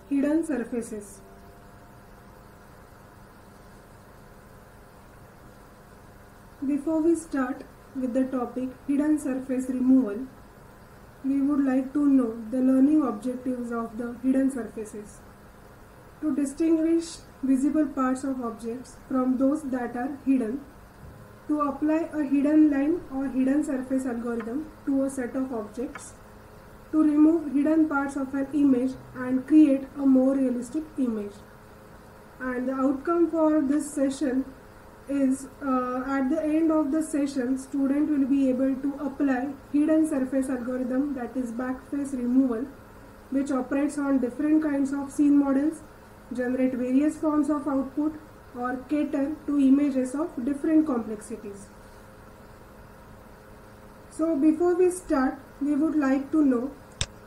hidden surfaces. Before we start with the topic hidden surface removal, we would like to know the learning objectives of the hidden surfaces. To distinguish visible parts of objects from those that are hidden, to apply a hidden line or hidden surface algorithm to a set of objects, to remove hidden parts of an image and create a more realistic image. And the outcome for this session is at the end of the session, student will be able to apply hidden surface algorithm, that is backface removal, which operates on different kinds of scene models, generate various forms of output, or cater to images of different complexities. So before we start, we would like to know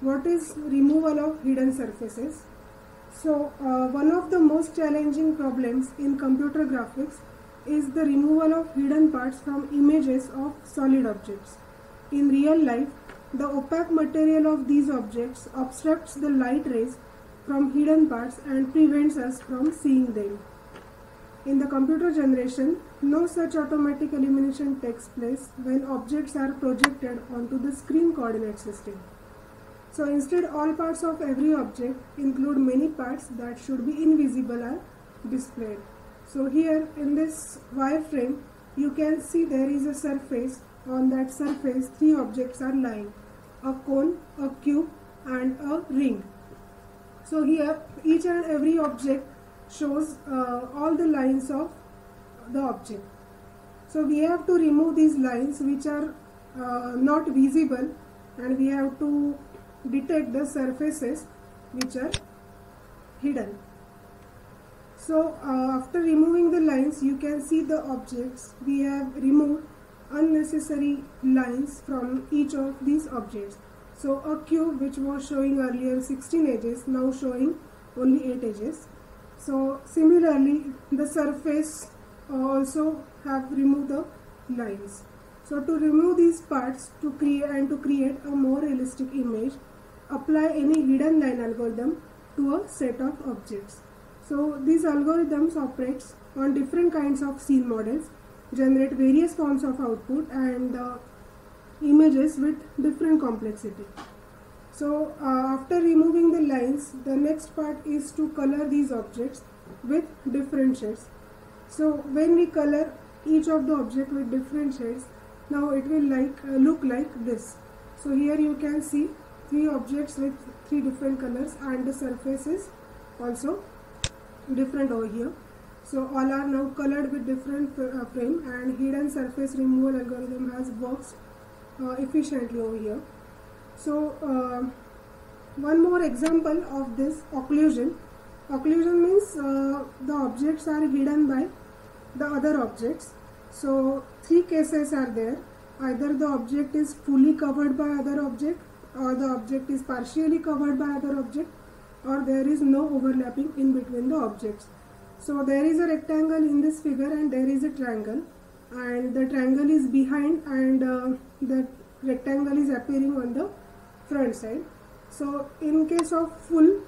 what is removal of hidden surfaces. So one of the most challenging problems in computer graphics is the removal of hidden parts from images of solid objects. In real life, the opaque material of these objects obstructs the light rays from hidden parts and prevents us from seeing them. In the computer generation, no such automatic elimination takes place when objects are projected onto the screen coordinate system. So instead, all parts of every object include many parts that should be invisible are displayed. So here in this wireframe, you can see there is a surface. On that surface, three objects are lying: a cone, a cube, and a ring. So here, each and every object shows all the lines of the object. So we have to remove these lines which are not visible, and we have to detect the surfaces which are hidden. So after removing the lines, you can see the objects. We have removed unnecessary lines from each of these objects. So a cube which was showing earlier 16 edges, now showing only 8 edges. So similarly, the surface also have removed the lines. So to remove these parts to create a more realistic image, apply any hidden line algorithm to a set of objects. So these algorithms operates on different kinds of scene models, generate various forms of output and images with different complexity. So after removing the lines, the next part is to color these objects with different shades. So when we color each of the object with different shades, now it will look like this. So here you can see three objects with three different colors, and the surface is also different over here. So all are now colored with different frame, and hidden surface removal algorithm has worked efficiently over here. So one more example of this: occlusion. Occlusion means the objects are hidden by the other objects. So three cases are there: either the object is fully covered by other object, or the object is partially covered by other object, or there is no overlapping in between the objects. So there is a rectangle in this figure and there is a triangle, and the triangle is behind and the rectangle is appearing on the front side. So in case of full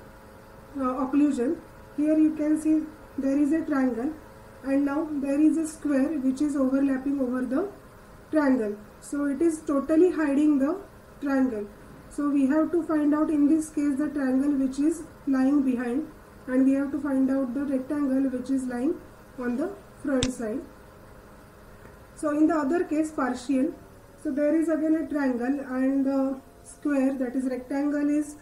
occlusion, here you can see there is a triangle and now there is a square which is overlapping over the triangle. So it is totally hiding the triangle. So we have to find out in this case the triangle which is lying behind, and we have to find out the rectangle which is lying on the front side. So in the other case, partial, so there is again a triangle and the square, that is rectangle, is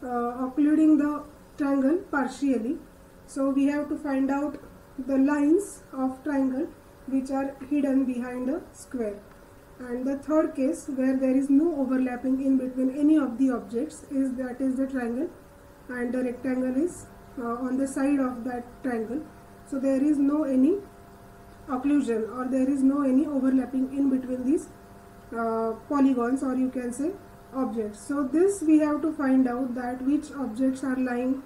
occluding the triangle partially. So we have to find out the lines of triangle which are hidden behind the square. And the third case, where there is no overlapping in between any of the objects, is the triangle, and the rectangle is on the side of that triangle. So there is no any occlusion, or there is no any overlapping in between these polygons, or you can say objects. So this we have to find out that which objects are lying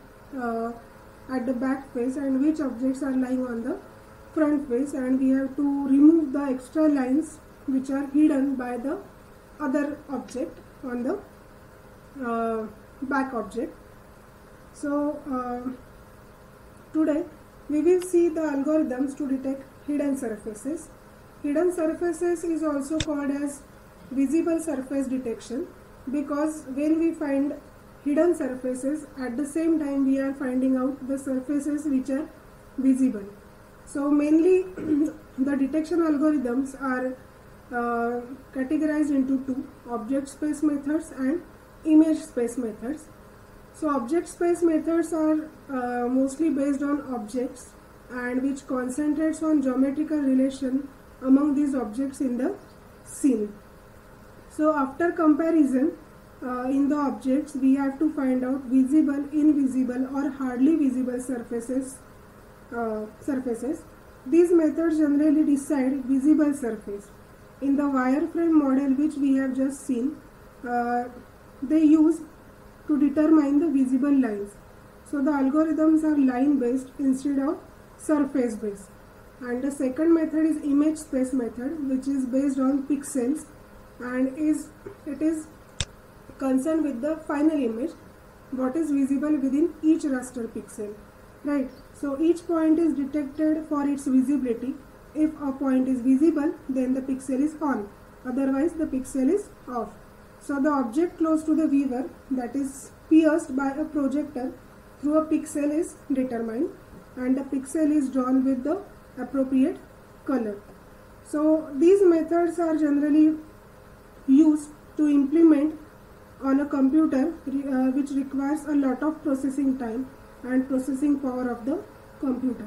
at the back face and which objects are lying on the front face, and we have to remove the extra lines which are hidden by the other object on the back object. So today we will see the algorithms to detect hidden surfaces. Hidden surfaces is also called as visible surface detection, because when we find hidden surfaces, at the same time we are finding out the surfaces which are visible. So mainly the detection algorithms are categorized into two: object space methods and image space methods. So object space methods are mostly based on objects and which concentrates on geometrical relation among these objects in the scene. So after comparison in the objects, we have to find out visible, invisible or hardly visible surfaces. These methods generally decide visible surface. In the wireframe model which we have just seen, they use to determine the visible lines. So the algorithms are line based instead of surface based. And the second method is image space method, which is based on pixels and it is concerned with the final image, what is visible within each raster pixel, right? So each point is detected for its visibility. If a point is visible, then the pixel is on, otherwise the pixel is off. So the object close to the viewer, that is pierced by a projector through a pixel, is determined and the pixel is drawn with the appropriate color. So these methods are generally used to implement on a computer which requires a lot of processing time and processing power of the computer.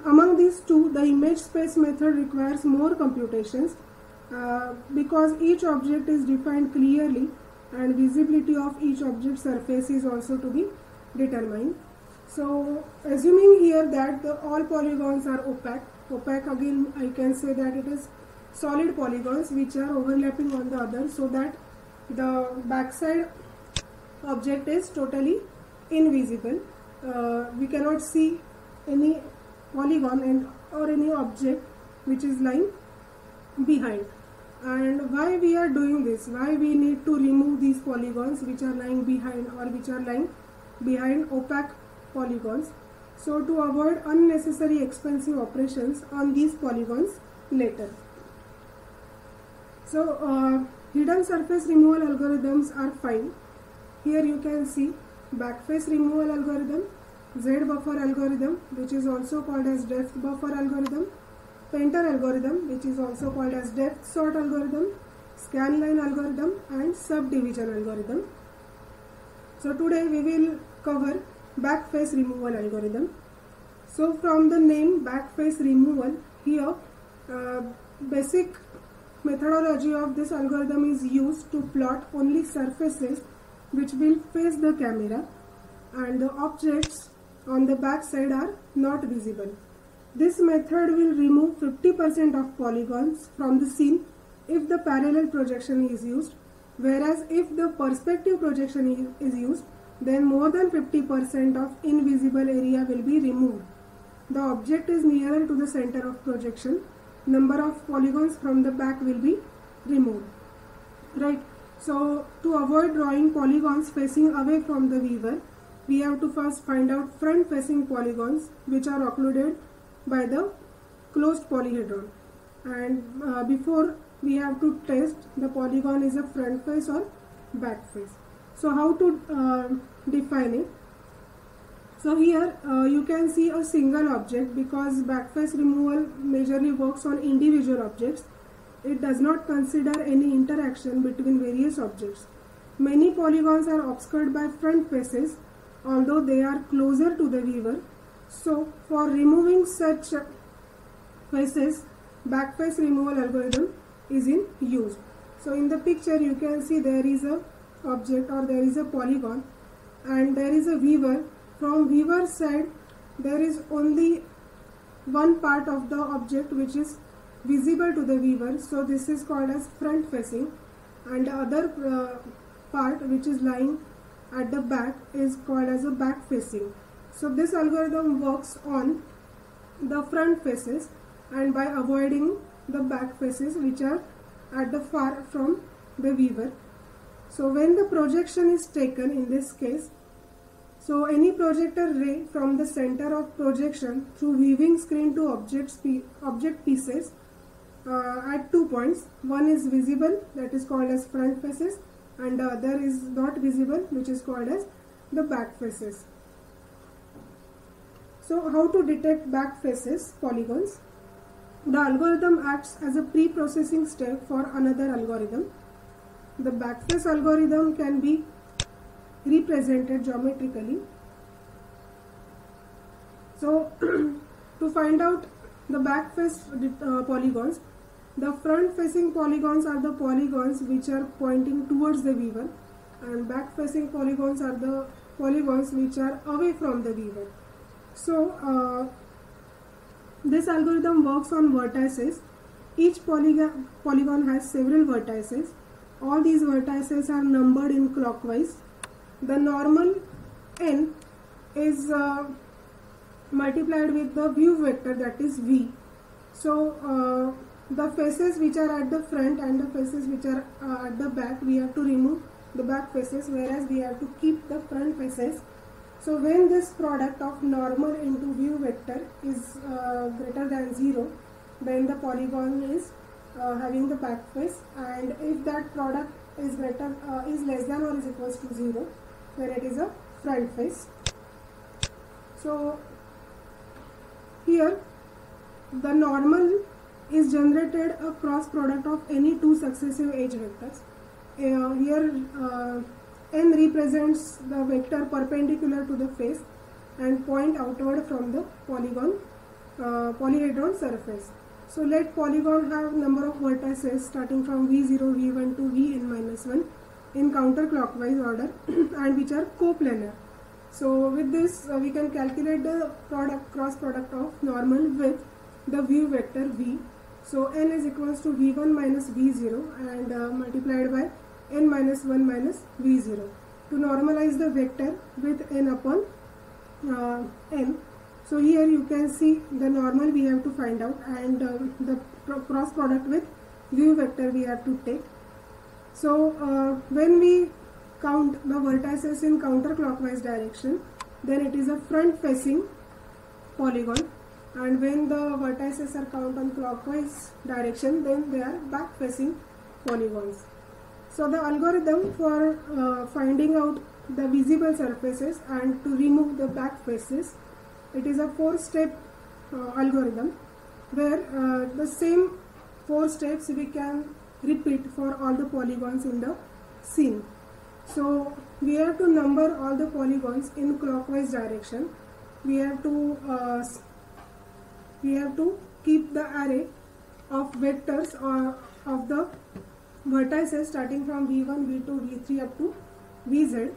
Among these two, the image space method requires more computations because each object is defined clearly and visibility of each object surface is also to be determined. So assuming here that all polygons are opaque, again I can say that it is solid polygons which are overlapping on the other, so that the backside object is totally invisible. We cannot see any polygon or any object which is lying behind. And why we are doing this? Why we need to remove these polygons which are lying behind or which are lying behind opaque polygons? So to avoid unnecessary expensive operations on these polygons later. So hidden surface removal algorithms are fine. Here you can see backface removal algorithm, Z buffer algorithm, which is also called as depth buffer algorithm, painter algorithm, which is also called as depth sort algorithm, scanline algorithm and subdivision algorithm. So today we will cover backface removal algorithm. So from the name backface removal, here basic methodology of this algorithm is used to plot only surfaces which will face the camera and the objects on the back side are not visible. This method will remove 50% of polygons from the scene if the parallel projection is used, whereas if the perspective projection is used, then more than 50% of invisible area will be removed. The object is nearer to the center of projection, number of polygons from the back will be removed, right? So to avoid drawing polygons facing away from the viewer, we have to first find out front facing polygons which are occluded by the closed polyhedron, and before we have to test the polygon is a front face or back face. So how to define it? So here you can see a single object, because backface removal majorly works on individual objects. It does not consider any interaction between various objects. Many polygons are obscured by front faces, although they are closer to the viewer. So for removing such faces, backface removal algorithm is in use. So in the picture you can see there is a object or there is a polygon and there is a viewer. From viewer side there is only one part of the object which is visible to the viewer, so this is called as front facing, and the other part which is lying at the back is called as a back facing. So this algorithm works on the front faces and by avoiding the back faces which are at the far from the viewer. So when the projection is taken, in this case So any projector ray from the center of projection through viewing screen to object pieces at 2 points. One is visible, that is called as front faces, and the other is not visible, which is called as the back faces. So how to detect back faces polygons? The algorithm acts as a pre-processing step for another algorithm. The backface algorithm can be represented geometrically. So to find out the backface polygons, the front facing polygons are the polygons which are pointing towards the viewer, and back facing polygons are the polygons which are away from the viewer. So this algorithm works on vertices. Each polygon has several vertices. All these vertices are numbered in clockwise. The normal n is multiplied with the view vector, that is v. So the faces which are at the front and the faces which are at the back, we have to remove the back faces, whereas we have to keep the front faces. So when this product of normal into view vector is greater than 0, then the polygon is having the back face, and if that product is less than or is equals to 0, then it is a front face. So here the normal is generated a cross product of any two successive edge vectors. Here n represents the vector perpendicular to the face and point outward from the polyhedron surface. So let polygon have number of vertices starting from v0, v1 to vn-1 in counterclockwise order and which are coplanar. So with this we can calculate the cross product of normal with the view vector v. So n is equals to v1 minus v0 and multiplied by n minus 1 minus v0 to normalize the vector with n upon n. So here you can see the normal we have to find out, and the cross product with view vector we have to take. So when we count the vertices in counterclockwise direction, then it is a front facing polygon, and when the vertices are counted on clockwise direction, then they are back facing polygons. So the algorithm for finding out the visible surfaces and to remove the back faces, it is a 4-step algorithm where the same 4 steps we can repeat for all the polygons in the scene. So we have to number all the polygons in clockwise direction. We have to keep the array of vectors of the vertices starting from v1, v2, v3 up to vz.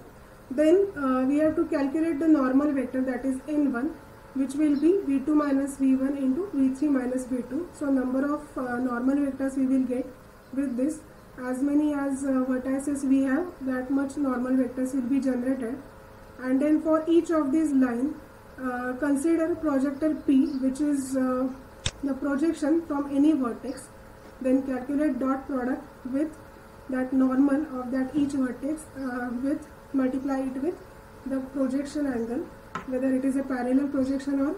Then we have to calculate the normal vector, that is n1, which will be v2 minus v1 into v3 minus v2. So number of normal vectors we will get with this. As many as vertices we have, that much normal vectors will be generated. And then for each of these lines, consider projector P, which is the projection from any vertex. Then calculate dot product with that normal of that each vertex with multiply it with the projection angle, whether it is a parallel projection or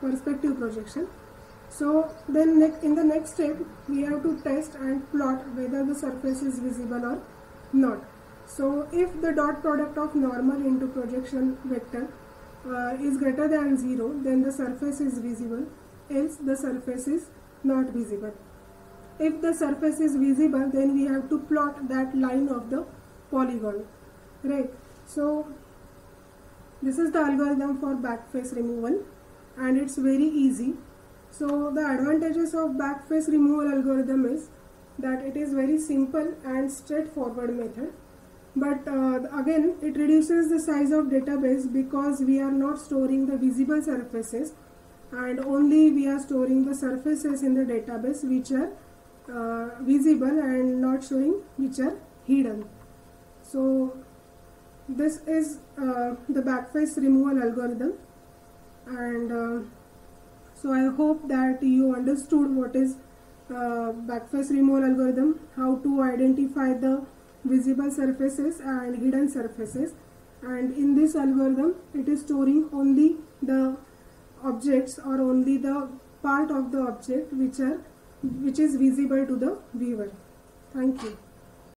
perspective projection. So then in the next step we have to test and plot whether the surface is visible or not. So if the dot product of normal into projection vector is greater than 0, then the surface is visible, else the surface is not visible. If the surface is visible, then we have to plot that line of the polygon, right? So this is the algorithm for backface removal, and it's very easy. So the advantages of backface removal algorithm is that it is very simple and straightforward method, but again it reduces the size of database because we are not storing the visible surfaces, and only we are storing the surfaces in the database which are visible and not showing which are hidden. So this is the backface removal algorithm, and so I hope that you understood what is backface removal algorithm, how to identify the visible surfaces and hidden surfaces, and in this algorithm it is storing only the objects or only the part of the object which is visible to the viewer. Thank you.